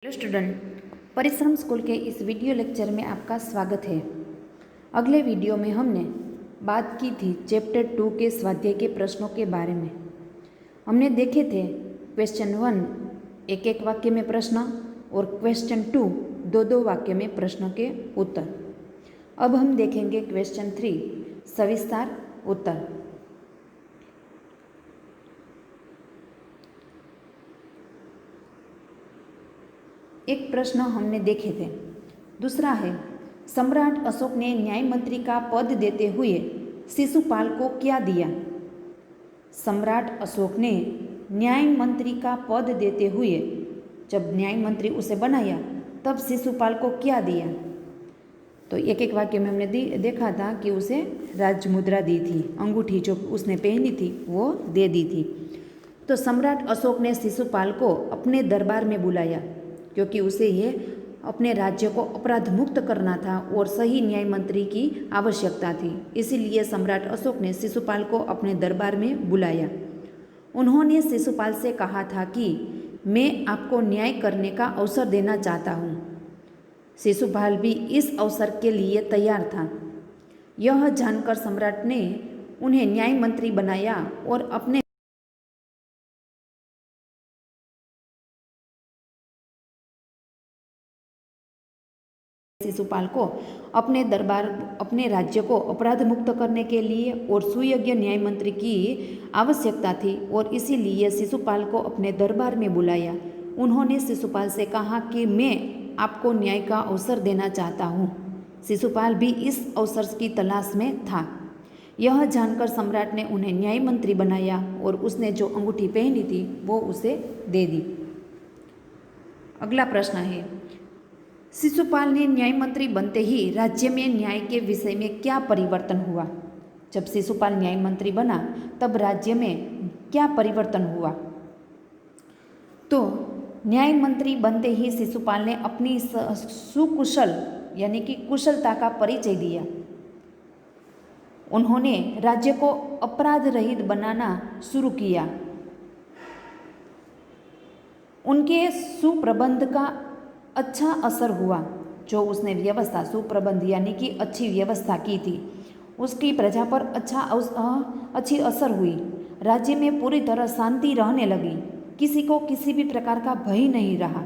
Hello student, परिश्रम school के इस वीडियो लेक्चर में आपका स्वागत है। अगले वीडियो में हमने बात की थी चैप्टर 2 के स्वाध्याय के प्रश्नों के बारे में। हमने देखे थे क्वेश्चन 1 एक एक वाक्य में प्रश्न और क्वेश्चन 2 दो दो वाक्य में प्रश्नों के उत्तर। अब हम देखेंगे क्वेश्चन 3 सविस्तार उत्तर। एक प्रश्न हमने देखे थे। दूसरा है, सम्राट अशोक ने न्याय मंत्री का पद देते हुए शिशुपाल को क्या दिया? सम्राट अशोक ने न्याय मंत्री का पद देते हुए, जब न्याय मंत्री उसे बनाया तब शिशुपाल को क्या दिया? तो एक एक वाक्य में हमने देखा था कि उसे राजमुद्रा दी थी, अंगूठी जो उसने पहनी थी वो दे दी थी। तो सम्राट अशोक ने शिशुपाल को अपने दरबार में बुलाया क्योंकि उसे ये अपने राज्य को अपराध मुक्त करना था और सही न्याय मंत्री की आवश्यकता थी। इसीलिए सम्राट अशोक ने शिशुपाल को अपने दरबार में बुलाया। उन्होंने शिशुपाल से कहा था कि मैं आपको न्याय करने का अवसर देना चाहता हूँ। शिशुपाल भी इस अवसर के लिए तैयार था। यह जानकर सम्राट ने उन्हें न्याय मंत्री बनाया और अपने शिशुपाल को अपने राज्य को अपराध मुक्त करने के लिए और सुयोग्य न्याय मंत्री की आवश्यकता थी और इसीलिए शिशुपाल को अपने दरबार में बुलाया। उन्होंने शिशुपाल से कहा कि मैं आपको न्याय का अवसर देना चाहता हूँ। शिशुपाल भी इस अवसर की तलाश में था। यह जानकर सम्राट ने उन्हें न्याय मंत्री बनाया और उसने जो अंगूठी पहनी थी वो उसे दे दी। अगला प्रश्न है, शिशुपाल ने न्याय मंत्री बनते ही राज्य में न्याय के विषय में क्या परिवर्तन हुआ? जब शिशुपाल न्याय मंत्री बना तब राज्य में क्या परिवर्तन हुआ? तो न्याय मंत्री बनते ही शिशुपाल ने अपनी सुकुशल यानी कि कुशलता का परिचय दिया। उन्होंने राज्य को अपराध रहित बनाना शुरू किया। उनके सुप्रबंध का अच्छा असर हुआ। जो उसने व्यवस्था सुप्रबंध यानी कि अच्छी व्यवस्था की थी उसकी प्रजा पर अच्छी असर हुई। राज्य में पूरी तरह शांति रहने लगी। किसी को किसी भी प्रकार का भय नहीं रहा।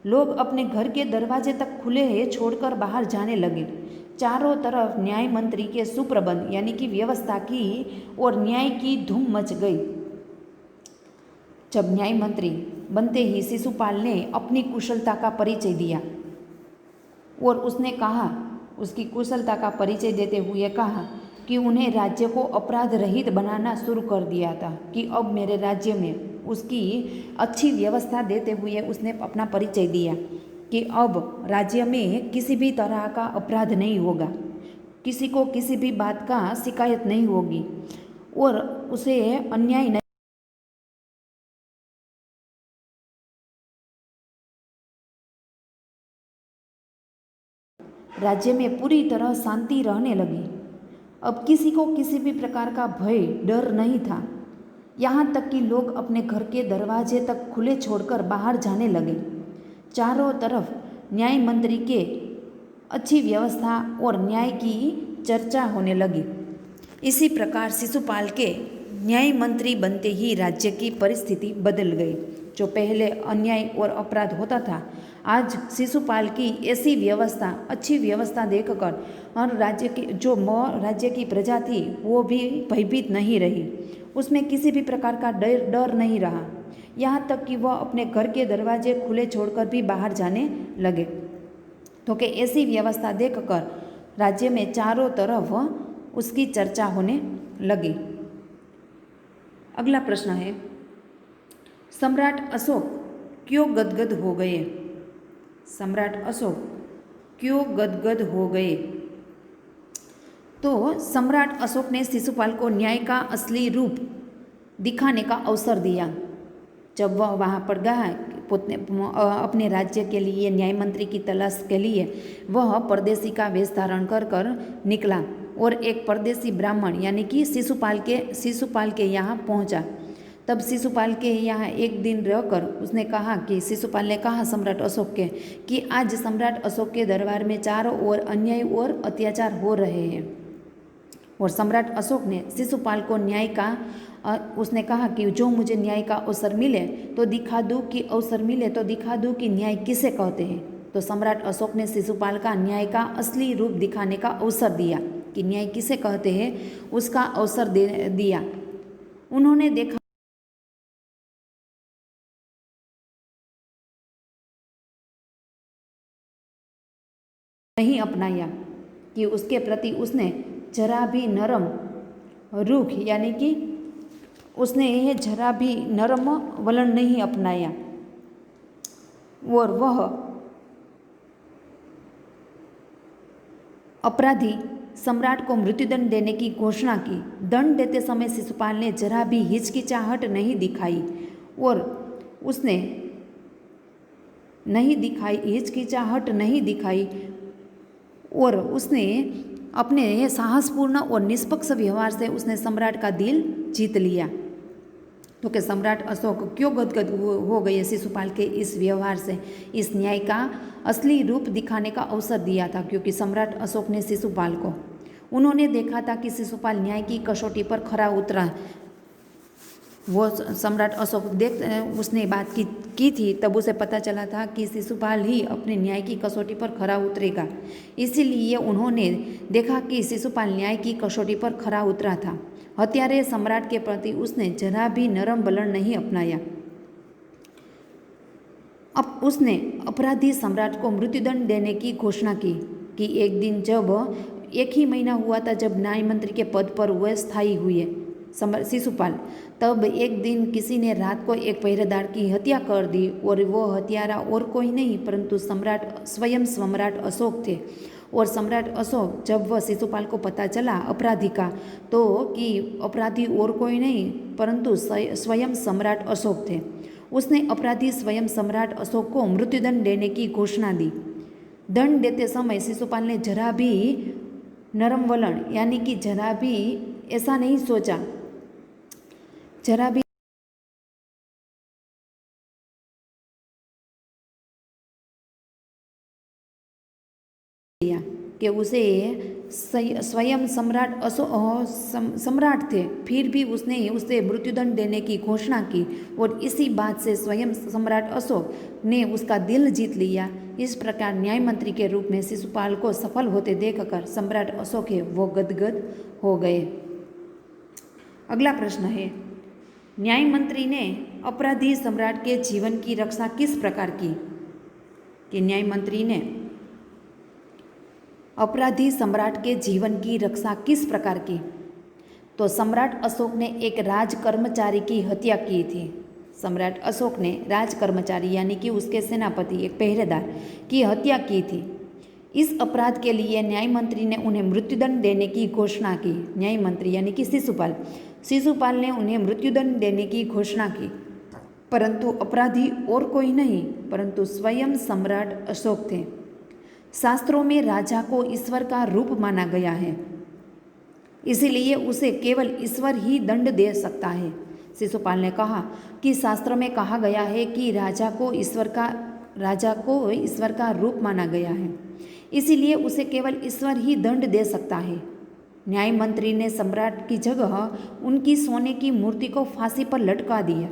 लोग अपने घर के दरवाजे तक खुले छोड़कर बाहर जाने लगे। चारों तरफ न्याय मंत्री के सुप्रबंध यानी कि व्यवस्था की और न्याय की धूम मच गई। जब न्याय मंत्री बनते ही शिशुपाल ने अपनी कुशलता का परिचय दिया और उसने कहा, उसकी कुशलता का परिचय देते हुए कहा कि उन्हें राज्य को अपराध रहित बनाना शुरू कर दिया था कि अब मेरे राज्य में उसकी अच्छी व्यवस्था देते हुए उसने अपना परिचय दिया कि अब राज्य में किसी भी तरह का अपराध नहीं होगा, किसी को किसी भी बात का शिकायत नहीं होगी और उसे अन्याय नहीं। राज्य में पूरी तरह शांति रहने लगी। अब किसी को किसी भी प्रकार का भय डर नहीं था। यहाँ तक कि लोग अपने घर के दरवाजे तक खुले छोड़कर बाहर जाने लगे। चारों तरफ न्याय मंत्री के अच्छी व्यवस्था और न्याय की चर्चा होने लगी। इसी प्रकार शिशुपाल के न्याय मंत्री बनते ही राज्य की परिस्थिति बदल गई। जो पहले अन्याय और अपराध होता था, आज शिशुपाल की ऐसी व्यवस्था, अच्छी व्यवस्था देखकर और राज्य की प्रजा थी वो भी भयभीत नहीं रही। उसमें किसी भी प्रकार का डर नहीं रहा। यहाँ तक कि वह अपने घर के दरवाजे खुले छोड़कर भी बाहर जाने लगे। तो कि ऐसी व्यवस्था देखकर राज्य में चारों तरफ उसकी चर्चा होने लगी। अगला प्रश्न है, सम्राट अशोक क्यों गदगद हो गए? सम्राट अशोक क्यों गदगद हो गए? तो सम्राट अशोक ने शिशुपाल को न्याय का असली रूप दिखाने का अवसर दिया। जब वह वहाँ पर गया अपने राज्य के लिए न्याय मंत्री की तलाश के लिए, वह परदेसी का वेश धारण कर निकला और एक परदेसी ब्राह्मण यानी कि शिशुपाल के यहाँ पहुँचा। तब शिशुपाल के यहाँ एक दिन रहकर उसने कहा कि शिशुपाल ने कहा सम्राट अशोक के कि आज सम्राट अशोक के दरबार में चारों ओर अन्याय और अत्याचार हो रहे हैं। और सम्राट अशोक ने शिशुपाल को न्याय का उसने कहा कि जो मुझे न्याय का अवसर मिले तो दिखा दूँ कि न्याय किसे कहते हैं। तो सम्राट अशोक ने शिशुपाल का न्याय का असली रूप दिखाने का अवसर दिया कि न्याय किसे कहते हैं, उसका अवसर दिया। उन्होंने देखा नहीं अपनाया कि उसके प्रति उसने जरा भी नरम रूख यानी कि उसने यह जरा भी नरम वलन नहीं अपनाया और वह अपराधी सम्राट को मृत्युदंड देने की घोषणा की। दंड देते समय शिशुपाल ने जरा भी हिचकिचाहट नहीं दिखाई और उसने हिचकिचाहट नहीं दिखाई और उसने अपने साहसपूर्ण और निष्पक्ष व्यवहार से उसने सम्राट का दिल जीत लिया। तो कि सम्राट अशोक क्यों गदगद हो गए शिशुपाल के इस व्यवहार से। इस न्याय का असली रूप दिखाने का अवसर दिया था क्योंकि सम्राट अशोक ने शिशुपाल को उन्होंने देखा था कि शिशुपाल न्याय की कसौटी पर खरा उतरा। वो सम्राट अशोक उसने बात की थी तब उसे पता चला था कि शिशुपाल ही अपने न्याय की कसौटी पर खरा उतरेगा। इसीलिए उन्होंने देखा कि शिशुपाल न्याय की कसौटी पर खरा उतरा था। हत्यारे सम्राट के प्रति उसने जरा भी नरम वलन नहीं अपनाया। अब उसने अपराधी सम्राट को मृत्युदंड देने की घोषणा की कि एक दिन जब 1 ही महीना हुआ था जब न्याय मंत्री के पद पर वह स्थायी हुए शिशुपाल, तब एक दिन किसी ने रात को एक पहरेदार की हत्या कर दी और वो हत्यारा और कोई नहीं परंतु स्वयं सम्राट अशोक थे। और सम्राट अशोक जब वह शिशुपाल को पता चला अपराधी का तो कि अपराधी और कोई नहीं परंतु स्वयं सम्राट अशोक थे, उसने अपराधी स्वयं सम्राट अशोक को मृत्युदंड देने की घोषणा दी। दंड देते समय शिशुपाल ने जरा भी नरम वलन यानी कि जरा भी ऐसा नहीं सोचा, जरा भी कि उसे स्वयं सम्राट सम्राट थे, फिर भी उसने उसे मृत्युदंड देने की घोषणा की और इसी बात से स्वयं सम्राट अशोक ने उसका दिल जीत लिया। इस प्रकार न्याय मंत्री के रूप में शिशुपाल को सफल होते देखकर सम्राट अशोक है वो गदगद हो गए। अगला प्रश्न है, न्याय मंत्री ने अपराधी सम्राट के जीवन की रक्षा किस प्रकार की। कि न्याय मंत्री ने अपराधी सम्राट के जीवन की रक्षा किस प्रकार की। तो सम्राट अशोक ने एक राज कर्मचारी की हत्या की थी। सम्राट अशोक ने राज कर्मचारी यानी कि उसके सेनापति एक पहरेदार की हत्या की थी। इस अपराध के लिए न्याय मंत्री ने उन्हें मृत्युदंड देने की घोषणा की। न्याय मंत्री यानी कि शिशुपाल ने उन्हें मृत्युदंड देने की घोषणा की परंतु अपराधी और कोई नहीं परंतु स्वयं सम्राट अशोक थे। शास्त्रों में राजा को ईश्वर का रूप माना गया है, इसीलिए उसे केवल ईश्वर ही दंड दे सकता है। शिशुपाल ने कहा कि शास्त्र में कहा गया है कि राजा को ईश्वर का रूप माना गया है, इसीलिए उसे केवल ईश्वर ही दंड दे सकता है। न्याय मंत्री ने सम्राट की जगह उनकी सोने की मूर्ति को फांसी पर लटका दिया।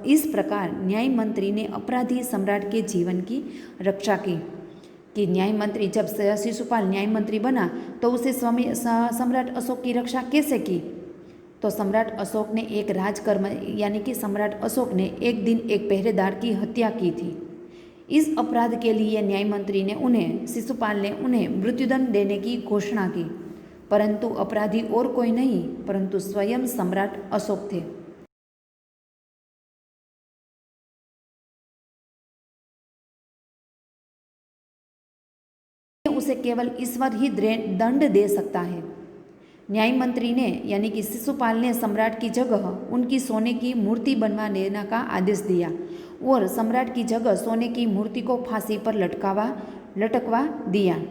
इस प्रकार न्याय मंत्री ने अपराधी सम्राट के जीवन की रक्षा की। कि न्याय मंत्री जब शिशुपाल न्याय मंत्री बना तो उसे सम्राट अशोक की रक्षा कैसे की। तो सम्राट अशोक ने एक राजकर्म यानी कि सम्राट अशोक ने एक दिन एक पहरेदार की हत्या की थी। इस अपराध के लिए न्याय मंत्री ने शिशुपाल ने उन्हें मृत्युदंड देने की घोषणा की परंतु अपराधी और कोई नहीं परंतु स्वयं सम्राट अशोक थे। उसे केवल ईश्वर ही दंड दे सकता है। न्याय मंत्री ने यानी कि शिशुपाल ने सम्राट की जगह उनकी सोने की मूर्ति बनवा देने का आदेश दिया और सम्राट की जगह सोने की मूर्ति को फांसी पर लटकवा दिया।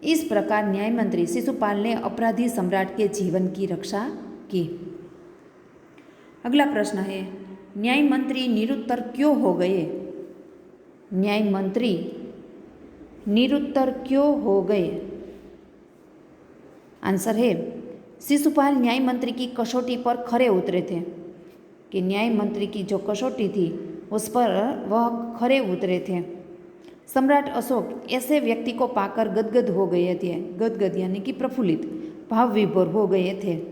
इस प्रकार न्याय मंत्री शिशुपाल ने अपराधी सम्राट के जीवन की रक्षा की। अगला प्रश्न है, न्याय मंत्री निरुत्तर क्यों हो गए? न्याय मंत्री निरुत्तर क्यों हो गए? आंसर है, शिशुपाल न्याय मंत्री की कसौटी पर खरे उतरे थे, कि न्याय मंत्री की जो कसौटी थी उस पर वह खरे उतरे थे। सम्राट अशोक ऐसे व्यक्ति को पाकर गदगद हो गए थे, गदगद यानी कि प्रफुल्लित, भाव विभोर हो गए थे।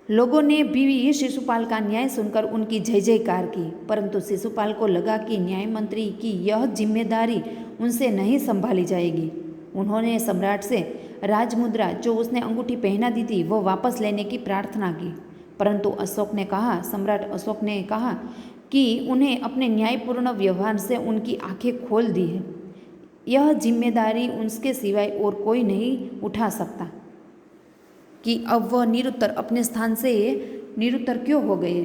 लोगों ने भी शिशुपाल का न्याय सुनकर उनकी जय जयकार की, परंतु शिशुपाल को लगा कि न्याय मंत्री की यह जिम्मेदारी उनसे नहीं संभाली जाएगी। उन्होंने सम्राट से राजमुद्रा जो उसने अंगूठी पहना दी थी वो वापस लेने की प्रार्थना की, परंतु सम्राट अशोक ने कहा कि उन्हें अपने न्यायपूर्ण व्यवहार से उनकी आंखें खोल दी है। यह जिम्मेदारी उनके सिवाय और कोई नहीं उठा सकता। कि अब वह निरुत्तर अपने स्थान से निरुत्तर क्यों हो गए?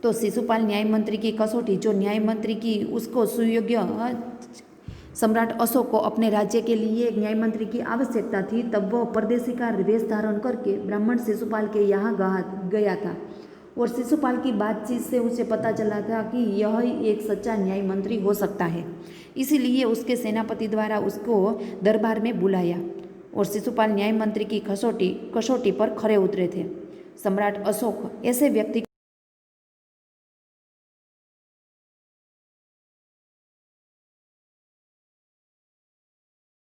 तो शिशुपाल न्याय मंत्री की कसौटी जो न्याय मंत्री की उसको सुयोग्य सम्राट अशोक को अपने राज्य के लिए न्याय मंत्री की आवश्यकता थी, तब वह परदेशी का वेश धारण करके ब्राह्मण शिशुपाल के यहाँ गया था और शिशुपाल की बातचीत से उसे पता चला था कि यह एक सच्चा न्याय मंत्री हो सकता है। इसीलिए उसके सेनापति द्वारा उसको दरबार में बुलाया और शिशुपाल न्याय मंत्री की कसौटी पर खरे उतरे थे। सम्राट अशोक ऐसे व्यक्ति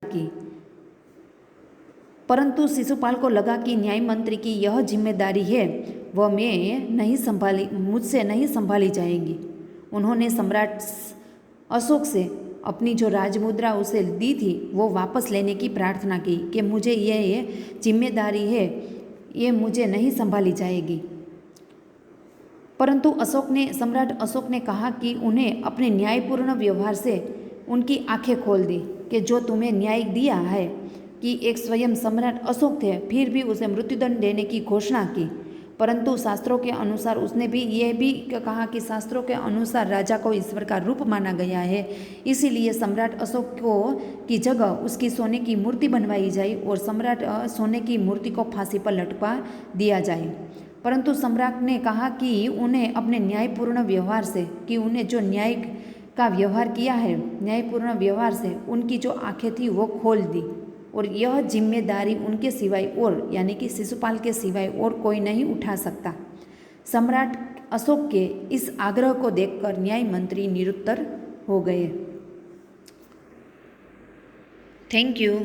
की, परंतु शिशुपाल को लगा कि न्याय मंत्री की यह जिम्मेदारी है वह मुझसे नहीं संभाली जाएगी। उन्होंने सम्राट अशोक से अपनी जो राजमुद्रा उसे दी थी वो वापस लेने की प्रार्थना की कि मुझे ये जिम्मेदारी है, ये मुझे नहीं संभाली जाएगी। परंतु सम्राट अशोक ने कहा कि उन्हें अपने न्यायपूर्ण व्यवहार से उनकी आंखें खोल दी कि जो तुम्हें न्याय दिया है कि एक स्वयं सम्राट अशोक थे, फिर भी उसे मृत्युदंड देने की घोषणा की, परंतु शास्त्रों के अनुसार उसने भी यह भी कहा कि शास्त्रों के अनुसार राजा को ईश्वर का रूप माना गया है, इसीलिए सम्राट अशोक की जगह उसकी सोने की मूर्ति बनवाई जाए और सम्राट सोने की मूर्ति को फांसी पर लटका दिया जाए। परंतु सम्राट ने कहा कि उन्हें अपने न्यायपूर्ण व्यवहार से, कि उन्हें जो न्याय का व्यवहार किया है, न्यायपूर्ण व्यवहार से उनकी जो आंखें थी वो खोल दी और यह जिम्मेदारी उनके सिवाय और यानी कि शिशुपाल के सिवाय और कोई नहीं उठा सकता। सम्राट अशोक के इस आग्रह को देखकर न्याय मंत्री निरुत्तर हो गए। Thank you.